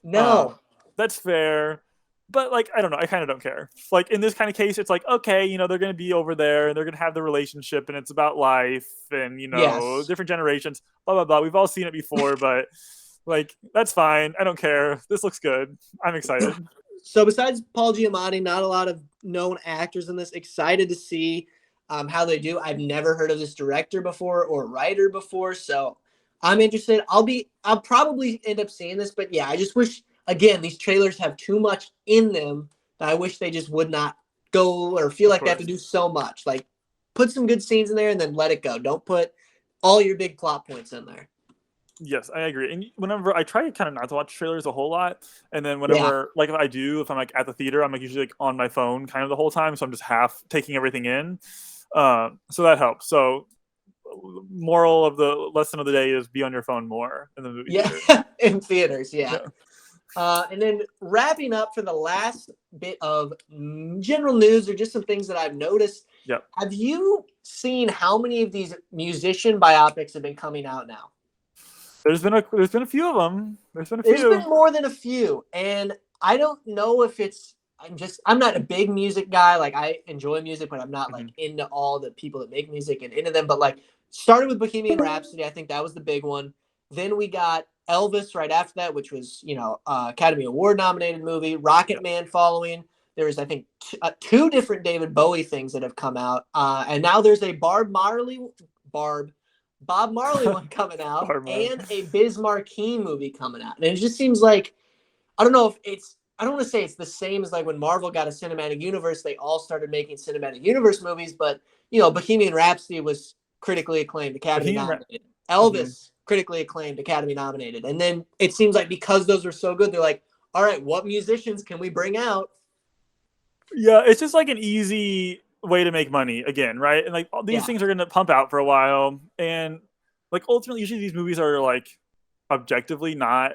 No. That's fair. But like I don't know, I kind of don't care. Like in this kind of case, it's like okay, they're going to be over there and they're going to have the relationship and it's about life and Yes. different generations. Blah blah blah. We've all seen it before, but like that's fine. I don't care. This looks good. I'm excited. So besides Paul Giamatti, not a lot of known actors in this. Excited to see how they do. I've never heard of this director before or writer before, so I'm interested. I'll probably end up seeing this, but yeah, I just wish again these trailers have too much in them that I wish they just would not go or feel Of like they have to course. do so much. Like put some good scenes in there and then let it go. Don't put all your big plot points in there. Yes, I agree. And whenever I try kind of not to watch trailers a whole lot, and then Yeah. whenever like if I'm like at the theater, I'm like usually like on my phone kind of the whole time, so I'm just half taking everything in. So that helps. So moral of the lesson of the day is be on your phone more in the movie Yeah. theater. In theaters, yeah. Yeah. And then wrapping up for the last bit of general news or just some things that I've noticed. Yep. Have you seen how many of these musician biopics have been coming out now? There's been a few of them. There's been a There's few. been more than a few, and I don't know if I'm not a big music guy. Like I enjoy music, but I'm not like Mhm. into all the people that make music and into them. But like started with Bohemian Rhapsody, I think that was the big one. Then we got Elvis right after that, which was Academy Award nominated movie. Rocket Yep. Man following. There was I think two different David Bowie things that have come out, and now there's a Bob Marley one coming out Barbenheimer. and a Biz Markie movie coming out. And it just seems like I don't know if I don't want to say it's the same as like when Marvel got a cinematic universe, they all started making cinematic universe movies, but Bohemian Rhapsody was critically acclaimed, Academy Bohemian nominated. Mhm. Elvis critically acclaimed, Academy nominated. And then it seems like because those were so good, they're like, all right, what musicians can we bring out? Yeah, it's just like an easy way to make money again, right? And like all these Yeah. things are going to pump out for a while, and like ultimately, usually these movies are like objectively not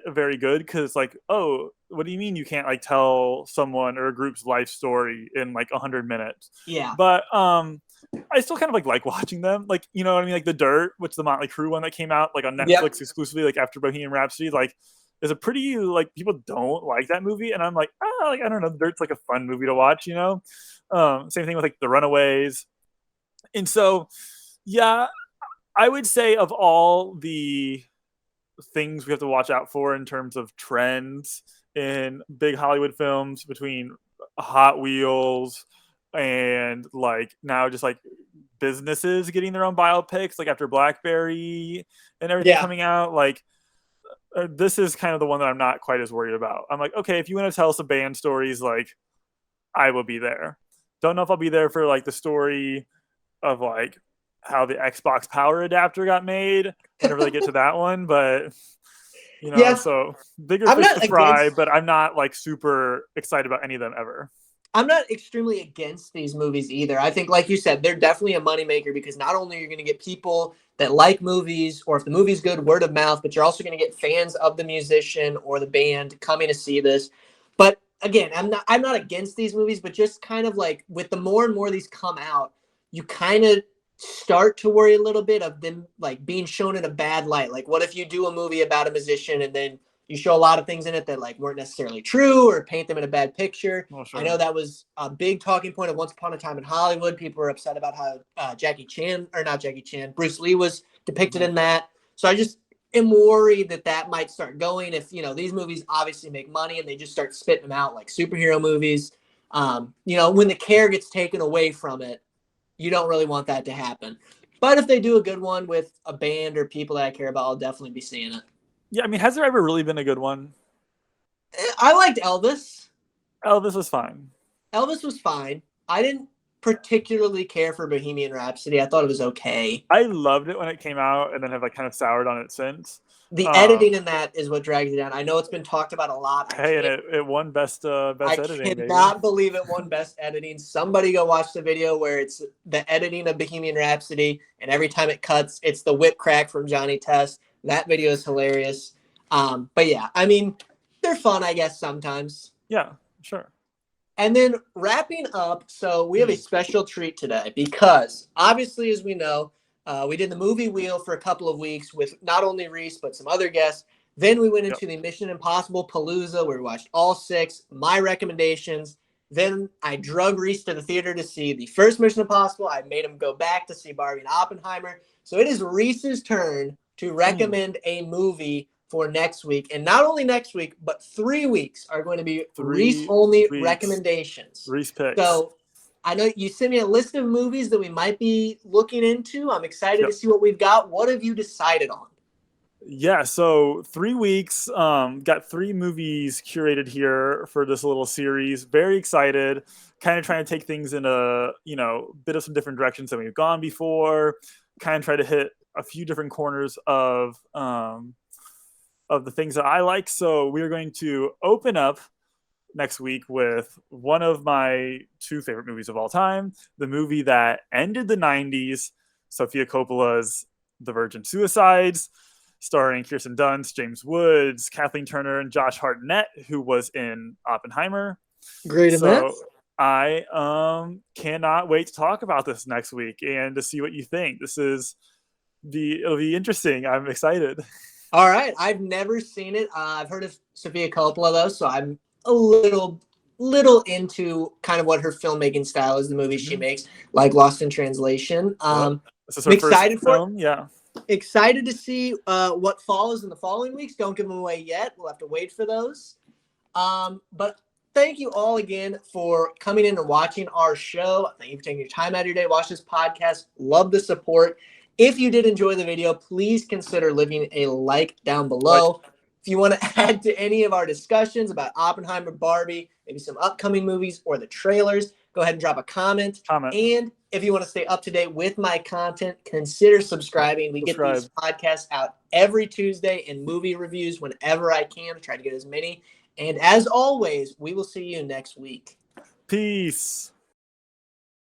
very good because it's like, oh, what do you mean you can't like tell someone or a group's life story in like 100 minutes? Yeah. But I still kind of like watching them, like you know what I mean, like The Dirt, which is the Motley Crue one that came out like on Yep. Netflix exclusively, like after Bohemian Rhapsody, like is a pretty like people don't like that movie, and I'm like, like I don't know, The Dirt's like a fun movie to watch, you know. Same thing with like The Runaways, and so yeah, I would say of all the things we have to watch out for in terms of trends in big Hollywood films between Hot Wheels and like now just like businesses getting their own biopics, like after BlackBerry and everything Yeah. coming out. Like this is kind of the one that I'm not quite as worried about. I'm like, okay, if you want to tell us a band stories, like I will be there. Don't know if I'll be there for like the story of like how the Xbox power adapter got made whenever they get to that one, but Yeah. so bigger I'm fish not to fry, against but I'm not like super excited about any of them ever. I'm not extremely against these movies either. I think, like you said, they're definitely a moneymaker because not only are you going to get people that like movies, or if the movie's good, word of mouth, but you're also going to get fans of the musician or the band coming to see this. But again, I'm not against these movies, but just kind of like with the more and more these come out, you kind of start to worry a little bit of them like being shown in a bad light. Like, what if you do a movie about a musician and then you show a lot of things in it that like weren't necessarily true or paint them in a bad picture. Well, I sure. know that was a big talking point of Once Upon a Time in Hollywood. People were upset about how Bruce Lee was depicted in that. So I just am worried that might start going if, these movies obviously make money and they just start spitting them out like superhero movies. When the care gets taken away from it, you don't really want that to happen. But if they do a good one with a band or people that I care about, I'll definitely be seeing it. Yeah, I mean, has there ever really been a good one? I liked Elvis. Elvis was fine. Elvis was fine. I didn't particularly care for Bohemian Rhapsody. I thought it was okay. I loved it when it came out, and then have like kind of soured on it since. The editing in that is what drags it down. I know it's been talked about a lot. Hey, and it won best I editing, baby. cannot believe it won best editing. Somebody go watch the video where it's the editing of Bohemian Rhapsody, and every time it cuts, it's the whip crack from Johnny Test. That video is hilarious. But yeah, I mean, they're fun, I guess, sometimes. Yeah, sure. And then wrapping up, so we have a special treat today because obviously, as we know, we did the movie wheel for a couple of weeks with not only Reese, but some other guests. Then we went into the Mission Impossible Palooza where we watched all 6, my recommendations. Then I drug Reese to the theater to see the first Mission Impossible. I made him go back to see Barbie and Oppenheimer. So it is Reese's turn to recommend a movie for next week. And not only next week, but 3 weeks are going to be Reese-only recommendations. Reese picks. So I know you sent me a list of movies that we might be looking into. I'm excited to see what we've got. What have you decided on? Yeah, so 3 weeks, got 3 movies curated here for this little series. Very excited. Kind of trying to take things in a, bit of some different directions than we've gone before. Kind of try to hit a few different corners of the things that I like. So we are going to open up next week with one of my 2 favorite movies of all time, the movie that ended the 90s, Sofia Coppola's The Virgin Suicides, starring Kirsten Dunst, James Woods, Kathleen Turner, and Josh Hartnett, who was in Oppenheimer. Great event. I cannot wait to talk about this next week and to see what you think. It'll be interesting. I'm excited. All right. I've never seen it. I've heard of Sofia Coppola, though, so I'm a little into kind of what her filmmaking style is, the movies she makes, like Lost in Translation. This is her excited first film. Yeah. Excited to see what follows in the following weeks. Don't give them away yet. We'll have to wait for those. But thank you all again for coming in and watching our show. Thank you for taking your time out of your day to watch this podcast. Love the support. If you did enjoy the video, please consider leaving a like down below. If you want to add to any of our discussions about Oppenheimer, Barbie, maybe some upcoming movies or the trailers, go ahead and drop a comment. And if you want to stay up to date with my content, consider subscribing. We get these podcasts out every Tuesday and movie reviews whenever I can. Try to get as many. And as always, we will see you next week. Peace.